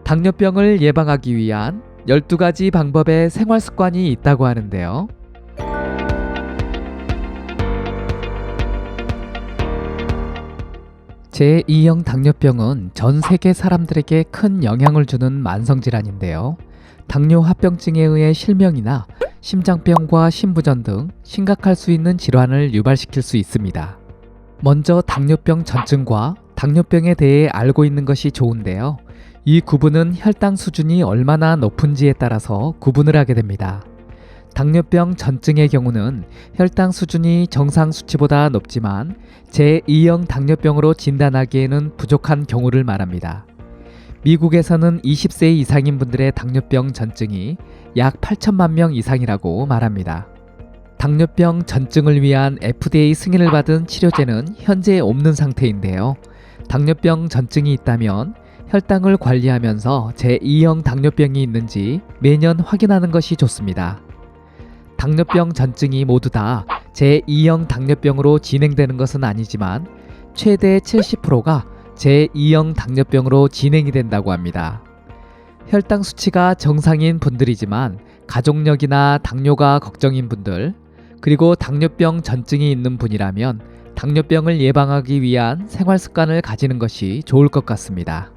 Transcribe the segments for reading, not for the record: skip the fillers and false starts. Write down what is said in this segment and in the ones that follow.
당뇨병을 예방하기 위한 12가지 방법의 생활 습관이 있다고 하는데요. 제2형 당뇨병은 전 세계 사람들에게 큰 영향을 주는 만성질환인데요. 당뇨 합병증에 의해 실명이나 심장병과 심부전 등 심각할 수 있는 질환을 유발시킬 수 있습니다. 먼저 당뇨병 전증과 당뇨병에 대해 알고 있는 것이 좋은데요. 이 구분은 혈당 수준이 얼마나 높은지에 따라서 구분을 하게 됩니다. 당뇨병 전증의 경우는 혈당 수준이 정상 수치보다 높지만 제2형 당뇨병으로 진단하기에는 부족한 경우를 말합니다. 미국에서는 20세 이상인 분들의 당뇨병 전증이 약 8천만 명 이상이라고 말합니다. 당뇨병 전증을 위한 FDA 승인을 받은 치료제는 현재 없는 상태인데요. 당뇨병 전증이 있다면 혈당을 관리하면서 제2형 당뇨병이 있는지 매년 확인하는 것이 좋습니다. 당뇨병 전증이 모두 다 제2형 당뇨병으로 진행되는 것은 아니지만 최대 70%가 제2형 당뇨병으로 진행이 된다고 합니다. 혈당 수치가 정상인 분들이지만 가족력이나 당뇨가 걱정인 분들, 그리고 당뇨병 전증이 있는 분이라면 당뇨병을 예방하기 위한 생활 습관을 가지는 것이 좋을 것 같습니다.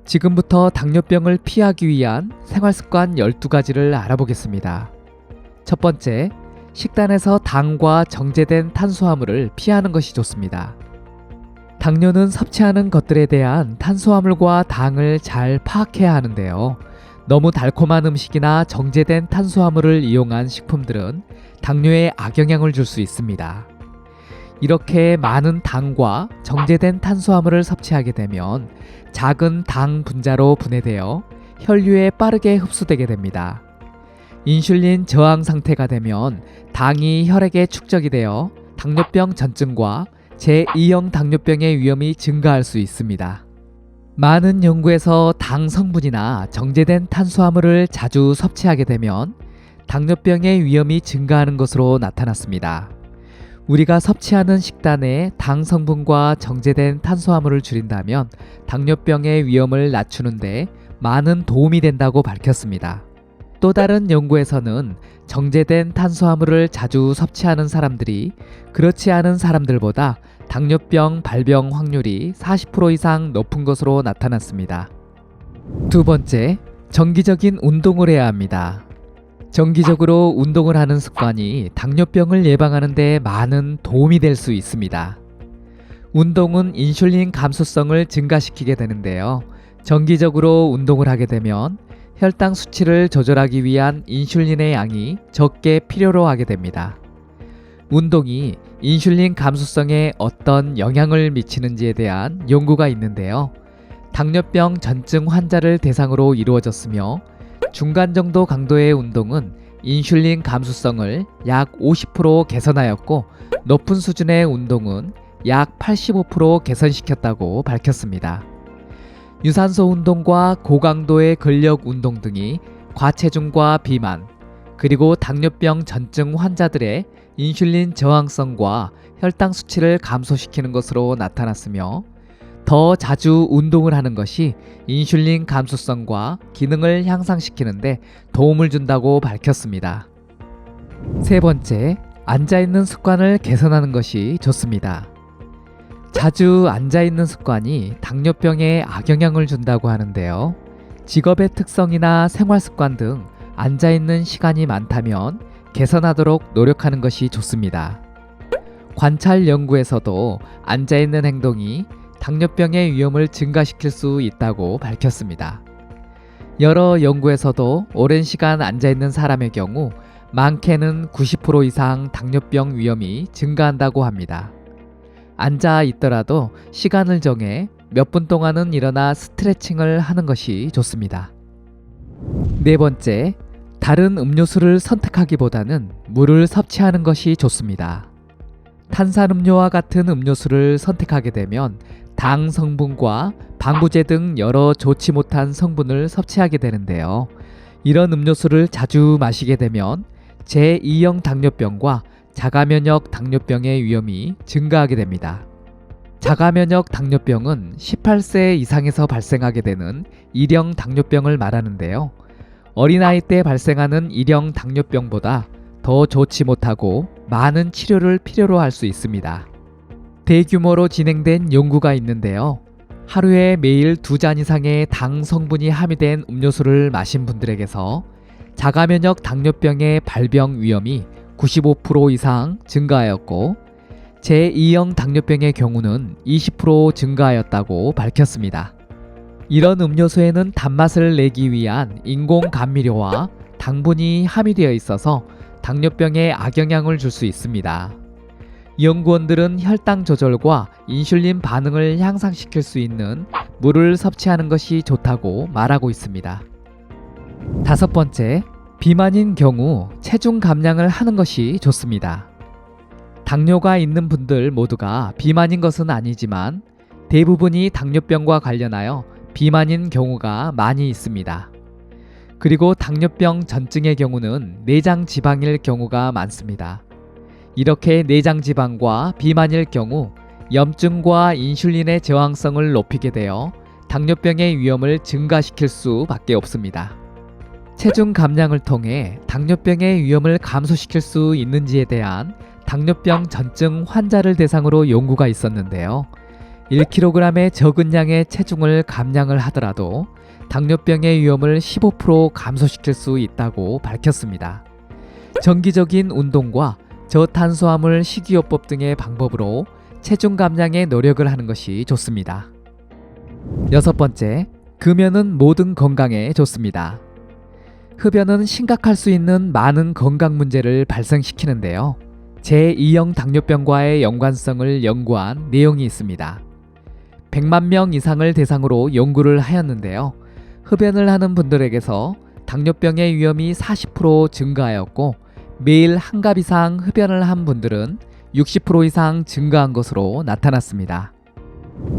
지금부터 당뇨병을 피하기 위한 생활 습관 12가지를 알아보겠습니다. 첫 번째, 식단에서 당과 정제된 탄수화물을 피하는 것이 좋습니다. 당뇨는 섭취하는 것들에 대한 탄수화물과 당을 잘 파악해야 하는데요. 너무 달콤한 음식이나 정제된 탄수화물을 이용한 식품들은 당뇨에 악영향을 줄 수 있습니다. 이렇게 많은 당과 정제된 탄수화물을 섭취하게 되면 작은 당 분자로 분해되어 혈류에 빠르게 흡수되게 됩니다. 인슐린 저항 상태가 되면 당이 혈액에 축적이 되어 당뇨병 전증과 제2형 당뇨병의 위험이 증가할 수 있습니다. 많은 연구에서 당 성분이나 정제된 탄수화물을 자주 섭취하게 되면 당뇨병의 위험이 증가하는 것으로 나타났습니다. 우리가 섭취하는 식단에 당 성분과 정제된 탄수화물을 줄인다면 당뇨병의 위험을 낮추는데 많은 도움이 된다고 밝혔습니다. 또 다른 연구에서는 정제된 탄수화물을 자주 섭취하는 사람들이 그렇지 않은 사람들보다 당뇨병 발병 확률이 40% 이상 높은 것으로 나타났습니다. 두 번째, 정기적인 운동을 해야 합니다. 정기적으로 운동을 하는 습관이 당뇨병을 예방하는 데 많은 도움이 될 수 있습니다. 운동은 인슐린 감수성을 증가시키게 되는데요. 정기적으로 운동을 하게 되면 혈당 수치를 조절하기 위한 인슐린의 양이 적게 필요로 하게 됩니다. 운동이 인슐린 감수성에 어떤 영향을 미치는지에 대한 연구가 있는데요. 당뇨병 전증 환자를 대상으로 이루어졌으며 중간 정도 강도의 운동은 인슐린 감수성을 약 50% 개선하였고 높은 수준의 운동은 약 85% 개선시켰다고 밝혔습니다. 유산소 운동과 고강도의 근력 운동 등이 과체중과 비만, 그리고 당뇨병 전증 환자들의 인슐린 저항성과 혈당 수치를 감소시키는 것으로 나타났으며 더 자주 운동을 하는 것이 인슐린 감수성과 기능을 향상시키는데 도움을 준다고 밝혔습니다. 세 번째, 앉아있는 습관을 개선하는 것이 좋습니다. 자주 앉아있는 습관이 당뇨병에 악영향을 준다고 하는데요. 직업의 특성이나 생활 습관 등 앉아있는 시간이 많다면 개선하도록 노력하는 것이 좋습니다. 관찰 연구에서도 앉아있는 행동이 당뇨병의 위험을 증가시킬 수 있다고 밝혔습니다. 여러 연구에서도 오랜 시간 앉아있는 사람의 경우 많게는 90% 이상 당뇨병 위험이 증가한다고 합니다. 앉아 있더라도 시간을 정해 몇 분 동안은 일어나 스트레칭을 하는 것이 좋습니다. 네 번째, 다른 음료수를 선택하기보다는 물을 섭취하는 것이 좋습니다. 탄산음료와 같은 음료수를 선택하게 되면 당 성분과 방부제 등 여러 좋지 못한 성분을 섭취하게 되는데요. 이런 음료수를 자주 마시게 되면 제2형 당뇨병과 자가면역 당뇨병의 위험이 증가하게 됩니다. 자가면역 당뇨병은 18세 이상에서 발생하게 되는 일형 당뇨병을 말하는데요. 어린아이 때 발생하는 일형 당뇨병보다 더 좋지 못하고 많은 치료를 필요로 할 수 있습니다. 대규모로 진행된 연구가 있는데요. 하루에 매일 2잔 이상의 당 성분이 함유된 음료수를 마신 분들에게서 자가면역 당뇨병의 발병 위험이 95% 이상 증가하였고 제2형 당뇨병의 경우는 20% 증가하였다고 밝혔습니다. 이런 음료수에는 단맛을 내기 위한 인공 감미료와 당분이 함유되어 있어서 당뇨병에 악영향을 줄 수 있습니다. 연구원들은 혈당 조절과 인슐린 반응을 향상시킬 수 있는 물을 섭취하는 것이 좋다고 말하고 있습니다. 5번째, 비만인 경우 체중 감량을 하는 것이 좋습니다. 당뇨가 있는 분들 모두가 비만인 것은 아니지만 대부분이 당뇨병과 관련하여 비만인 경우가 많이 있습니다. 그리고 당뇨병 전증의 경우는 내장 지방일 경우가 많습니다. 이렇게 내장 지방과 비만일 경우 염증과 인슐린의 저항성을 높이게 되어 당뇨병의 위험을 증가시킬 수밖에 없습니다. 체중 감량을 통해 당뇨병의 위험을 감소시킬 수 있는지에 대한 당뇨병 전증 환자를 대상으로 연구가 있었는데요. 1kg의 적은 양의 체중을 감량을 하더라도 당뇨병의 위험을 15% 감소시킬 수 있다고 밝혔습니다. 정기적인 운동과 저탄수화물 식이요법 등의 방법으로 체중 감량에 노력을 하는 것이 좋습니다. 6번째, 금연은 모든 건강에 좋습니다. 흡연은 심각할 수 있는 많은 건강 문제를 발생시키는데요. 제2형 당뇨병과의 연관성을 연구한 내용이 있습니다. 100만 명 이상을 대상으로 연구를 하였는데요. 흡연을 하는 분들에게서 당뇨병의 위험이 40% 증가하였고 매일 한 갑 이상 흡연을 한 분들은 60% 이상 증가한 것으로 나타났습니다.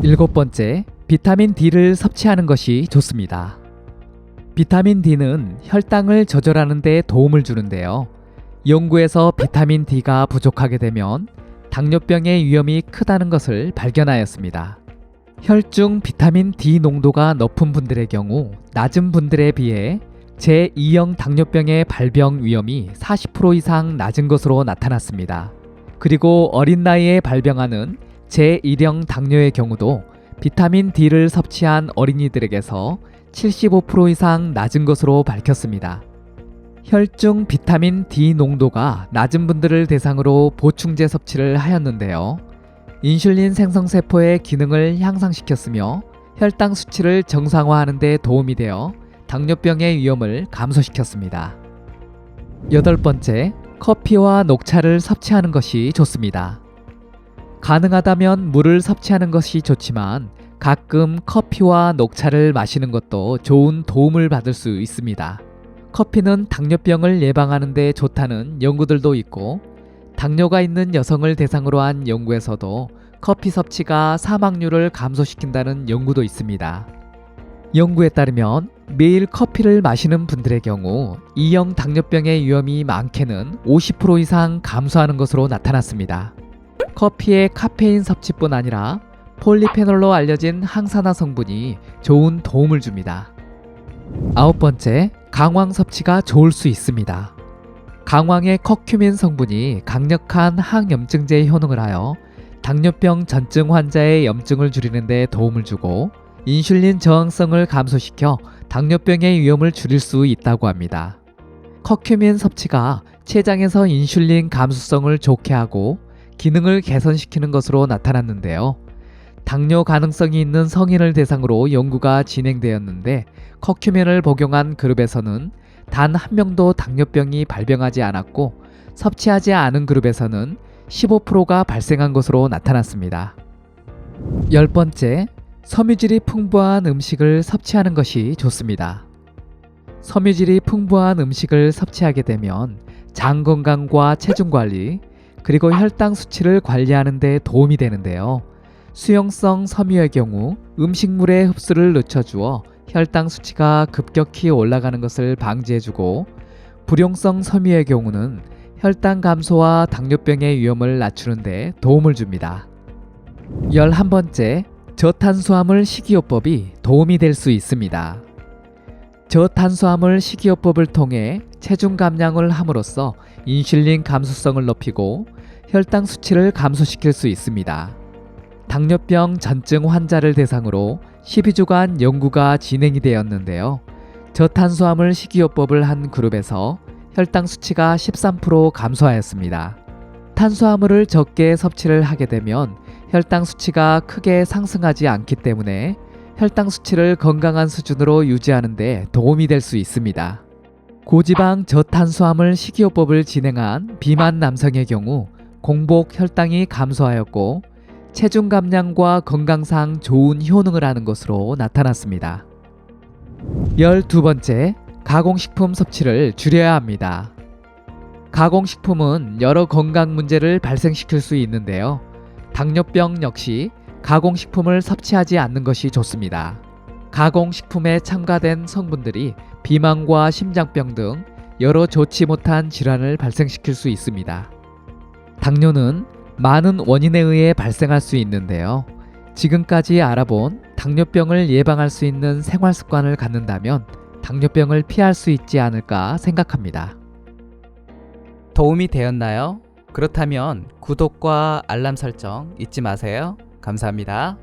7번째, 비타민 D를 섭취하는 것이 좋습니다. 비타민 D는 혈당을 조절하는 데 도움을 주는데요. 연구에서 비타민 D가 부족하게 되면 당뇨병의 위험이 크다는 것을 발견하였습니다. 혈중 비타민 D 농도가 높은 분들의 경우 낮은 분들에 비해 제2형 당뇨병의 발병 위험이 40% 이상 낮은 것으로 나타났습니다. 그리고 어린 나이에 발병하는 제1형 당뇨의 경우도 비타민 D를 섭취한 어린이들에게서 75% 이상 낮은 것으로 밝혔습니다. 혈중 비타민 D 농도가 낮은 분들을 대상으로 보충제 섭취를 하였는데요. 인슐린 생성세포의 기능을 향상시켰으며 혈당 수치를 정상화하는 데 도움이 되어 당뇨병의 위험을 감소시켰습니다. 8번째, 커피와 녹차를 섭취하는 것이 좋습니다. 가능하다면 물을 섭취하는 것이 좋지만 가끔 커피와 녹차를 마시는 것도 좋은 도움을 받을 수 있습니다. 커피는 당뇨병을 예방하는 데 좋다는 연구들도 있고 당뇨가 있는 여성을 대상으로 한 연구에서도 커피 섭취가 사망률을 감소시킨다는 연구도 있습니다. 연구에 따르면 매일 커피를 마시는 분들의 경우 2형 당뇨병의 위험이 많게는 50% 이상 감소하는 것으로 나타났습니다. 커피의 카페인 섭취뿐 아니라 폴리페놀로 알려진 항산화 성분이 좋은 도움을 줍니다. 9번째, 강황 섭취가 좋을 수 있습니다. 강황의 커큐민 성분이 강력한 항염증제 효능을 하여 당뇨병 전증 환자의 염증을 줄이는 데 도움을 주고 인슐린 저항성을 감소시켜 당뇨병의 위험을 줄일 수 있다고 합니다. 커큐민 섭취가 췌장에서 인슐린 감수성을 좋게 하고 기능을 개선시키는 것으로 나타났는데요. 당뇨 가능성이 있는 성인을 대상으로 연구가 진행되었는데 커큐민을 복용한 그룹에서는 단 한 명도 당뇨병이 발병하지 않았고 섭취하지 않은 그룹에서는 15%가 발생한 것으로 나타났습니다. 10번째, 섬유질이 풍부한 음식을 섭취하는 것이 좋습니다. 섬유질이 풍부한 음식을 섭취하게 되면 장 건강과 체중 관리, 그리고 혈당 수치를 관리하는 데 도움이 되는데요. 수용성 섬유의 경우 음식물의 흡수를 늦춰주어 혈당 수치가 급격히 올라가는 것을 방지해주고 불용성 섬유의 경우는 혈당 감소와 당뇨병의 위험을 낮추는 데 도움을 줍니다. 11번째, 저탄수화물 식이요법이 도움이 될 수 있습니다. 저탄수화물 식이요법을 통해 체중 감량을 함으로써 인슐린 감수성을 높이고 혈당 수치를 감소시킬 수 있습니다. 당뇨병 전증 환자를 대상으로 12주간 연구가 진행이 되었는데요. 저탄수화물 식이요법을 한 그룹에서 혈당 수치가 13% 감소하였습니다. 탄수화물을 적게 섭취를 하게 되면 혈당 수치가 크게 상승하지 않기 때문에 혈당 수치를 건강한 수준으로 유지하는 데 도움이 될 수 있습니다. 고지방 저탄수화물 식이요법을 진행한 비만 남성의 경우 공복 혈당이 감소하였고 체중 감량과 건강상 좋은 효능을 하는 것으로 나타났습니다. 12번째, 가공식품 섭취를 줄여야 합니다. 가공식품은 여러 건강 문제를 발생시킬 수 있는데요. 당뇨병 역시 가공식품을 섭취하지 않는 것이 좋습니다. 가공식품에 첨가된 성분들이 비만과 심장병 등 여러 좋지 못한 질환을 발생시킬 수 있습니다. 당뇨는 많은 원인에 의해 발생할 수 있는데요. 지금까지 알아본 당뇨병을 예방할 수 있는 생활 습관을 갖는다면 당뇨병을 피할 수 있지 않을까 생각합니다. 도움이 되었나요? 그렇다면 구독과 알람 설정 잊지 마세요. 감사합니다.